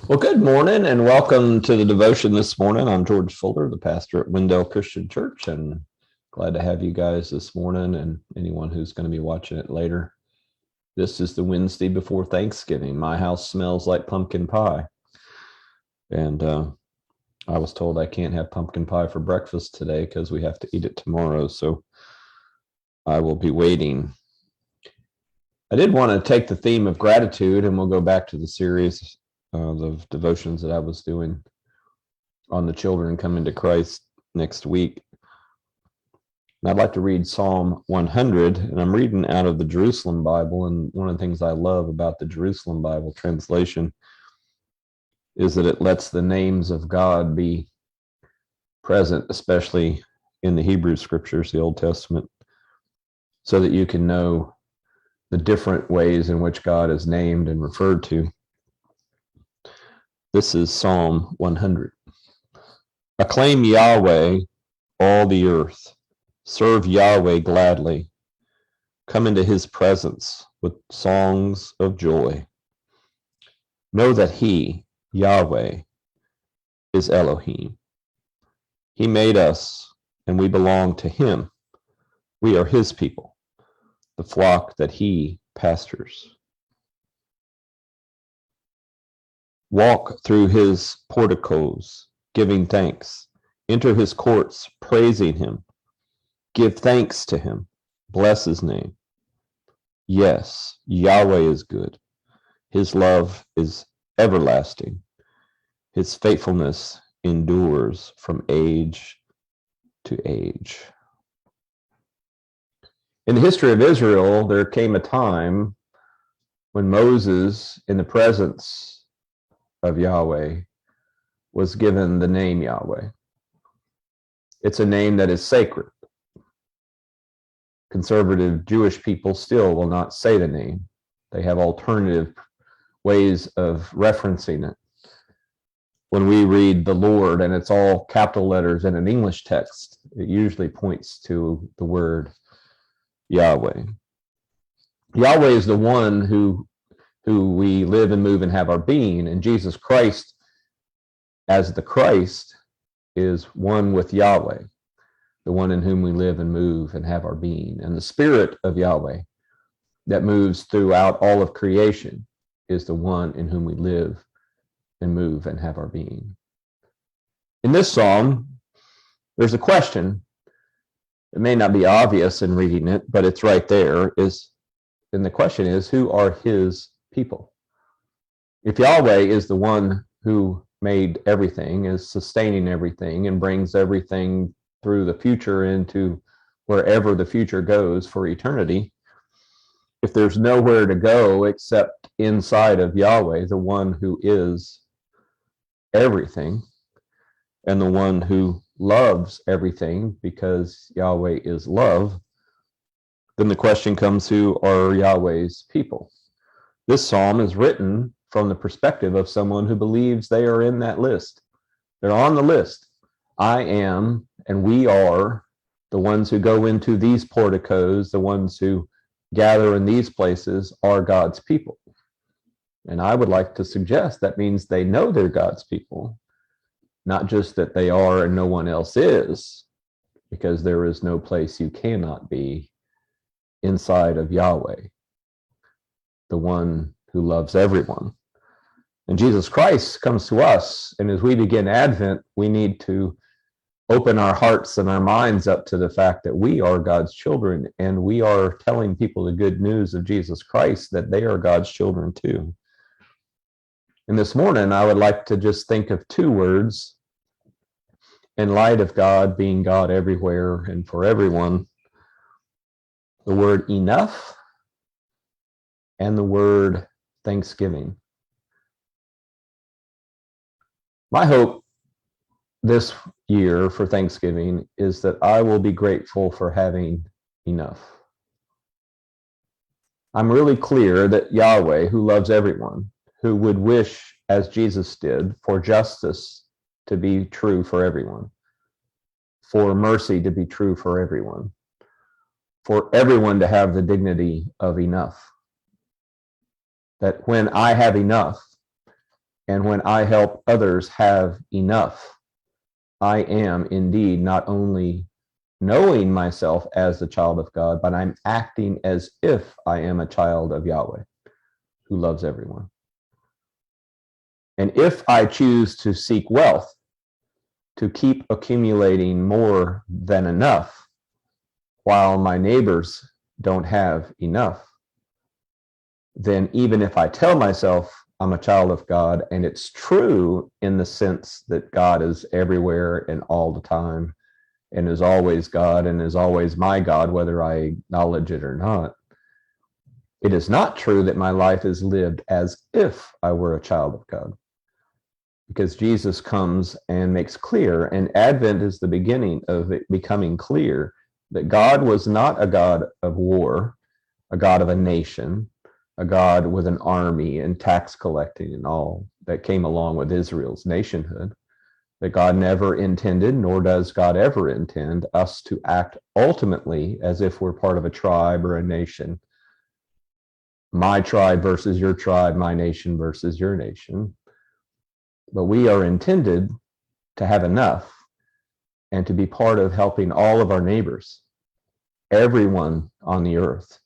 Well, good morning and welcome to the devotion this morning. I'm George Fuller, the pastor at Wendell Christian Church, and glad to have you guys this morning and anyone who's going to be watching it later. This is the Wednesday before Thanksgiving. My house smells like pumpkin pie. And I was told I can't have pumpkin pie for breakfast today because we have to eat it tomorrow. So I will be waiting. I did want to take the theme of gratitude, and we'll go back to the series of devotions that I was doing on the children coming to Christ next week. And I'd like to read Psalm 100, and I'm reading out of the Jerusalem Bible. And one of the things I love about the Jerusalem Bible translation is that it lets the names of God be present, especially in the Hebrew scriptures, the Old Testament, so that you can know the different ways in which God is named and referred to. This is Psalm 100. Acclaim Yahweh, all the earth. Serve Yahweh gladly. Come into his presence with songs of joy. Know that he, Yahweh, is Elohim. He made us, and we belong to him. We are his people, the flock that he pastures. Walk through his porticos, giving thanks. Enter his courts, praising him. Give thanks to him. Bless his name. Yes, Yahweh is good. His love is everlasting. His faithfulness endures from age to age. In the history of Israel, there came a time when Moses, in the presence of Yahweh, was given the name Yahweh. It's a name that is sacred. Conservative Jewish people still will not say the name. They have alternative ways of referencing it. When we read the Lord and it's all capital letters in an English text, it usually points to the word Yahweh. Yahweh is the one who we live and move and have our being, and Jesus Christ, as the Christ, is one with Yahweh, the one in whom we live and move and have our being. And the Spirit of Yahweh that moves throughout all of creation is the one in whom we live and move and have our being. In this psalm, there's a question. It may not be obvious in reading it, but it's right there. And the question is, who are his people? If Yahweh is the one who made everything, is sustaining everything, and brings everything through the future into wherever the future goes for eternity, if there's nowhere to go except inside of Yahweh, the one who is everything, and the one who loves everything because Yahweh is love, then the question comes, who are Yahweh's people? This psalm is written from the perspective of someone who believes they are in that list. They're on the list. I am, and we are, the ones who go into these porticos, the ones who gather in these places are God's people. And I would like to suggest that means they know they're God's people, not just that they are and no one else is, because there is no place you cannot be inside of Yahweh, the one who loves everyone. And Jesus Christ comes to us, and as we begin Advent, we need to open our hearts and our minds up to the fact that we are God's children, and we are telling people the good news of Jesus Christ, that they are God's children too. And this morning, I would like to just think of two words in light of God being God everywhere and for everyone: the word enough and the word thanksgiving. My hope this year for Thanksgiving is that I will be grateful for having enough. I'm really clear that Yahweh, who loves everyone, who would wish, as Jesus did, for justice to be true for everyone, for mercy to be true for everyone to have the dignity of enough. That when I have enough, And when I help others have enough, I am indeed not only knowing myself as the child of God, but I'm acting as if I am a child of Yahweh who loves everyone. And if I choose to seek wealth, to keep accumulating more than enough, while my neighbors don't have enough, then even if I tell myself I'm a child of God, and it's true in the sense that God is everywhere and all the time, and is always God and is always my God, whether I acknowledge it or not, it is not true that my life is lived as if I were a child of God. Because Jesus comes and makes clear, and Advent is the beginning of it becoming clear, that God was not a God of war, a God of a nation, a God with an army and tax collecting and all that came along with Israel's nationhood. That God never intended, nor does God ever intend, us to act ultimately as if we're part of a tribe or a nation. My tribe versus your tribe, my nation versus your nation. But we are intended to have enough and to be part of helping all of our neighbors, everyone on the earth,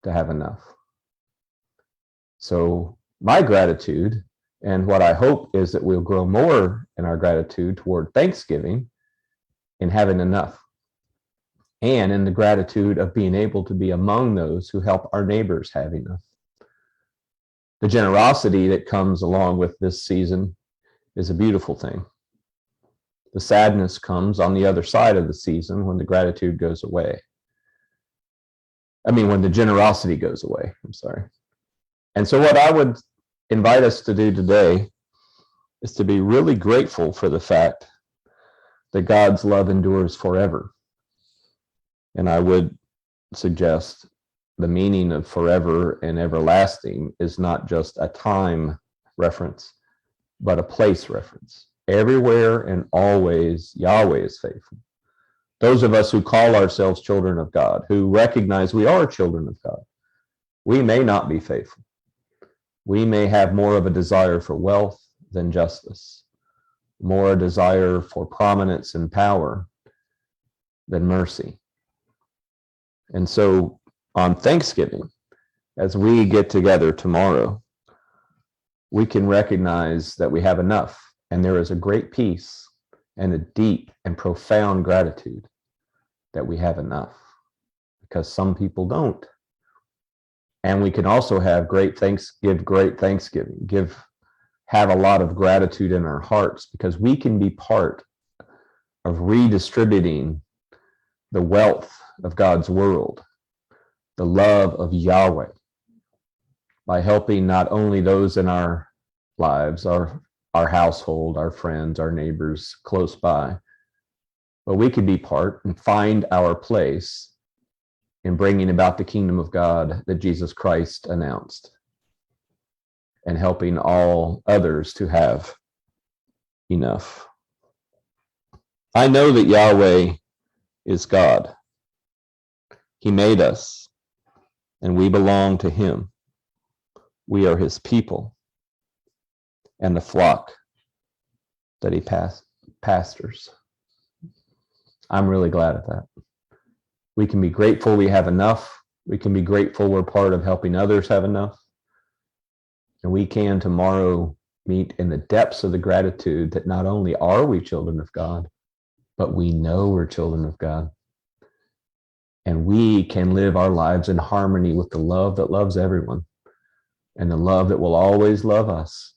to have enough. So my gratitude, and what I hope is that we'll grow more in our gratitude toward Thanksgiving in having enough, and in the gratitude of being able to be among those who help our neighbors have enough. The generosity that comes along with this season is a beautiful thing. The sadness comes on the other side of the season when the gratitude goes away. When the generosity goes away, I'm sorry. And so what I would invite us to do today is to be really grateful for the fact that God's love endures forever. And I would suggest the meaning of forever and everlasting is not just a time reference, but a place reference. Everywhere and always, Yahweh is faithful. Those of us who call ourselves children of God, who recognize we are children of God, we may not be faithful. We may have more of a desire for wealth than justice, more a desire for prominence and power than mercy. And so on Thanksgiving, as we get together tomorrow, we can recognize that we have enough, and there is a great peace and a deep and profound gratitude that we have enough, because some people don't. And we can also have great Thanksgiving, have a lot of gratitude in our hearts, because we can be part of redistributing the wealth of God's world, the love of Yahweh, by helping not only those in our lives, our household, our friends, our neighbors close by, but we can be part and find our place in bringing about the kingdom of God that Jesus Christ announced, and helping all others to have enough. I know that Yahweh is God. He made us, and we belong to him. We are his people and the flock that he pastors. I'm really glad of that. We can be grateful we have enough. We can be grateful we're part of helping others have enough. And we can tomorrow meet in the depths of the gratitude that not only are we children of God, but we know we're children of God. And we can live our lives in harmony with the love that loves everyone, and the love that will always love us,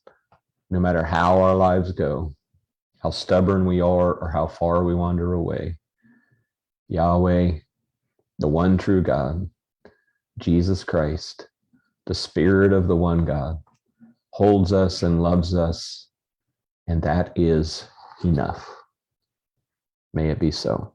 no matter how our lives go, how stubborn we are, or how far we wander away. Yahweh, the one true God, Jesus Christ, the Spirit of the one God, holds us and loves us, and that is enough. May it be so.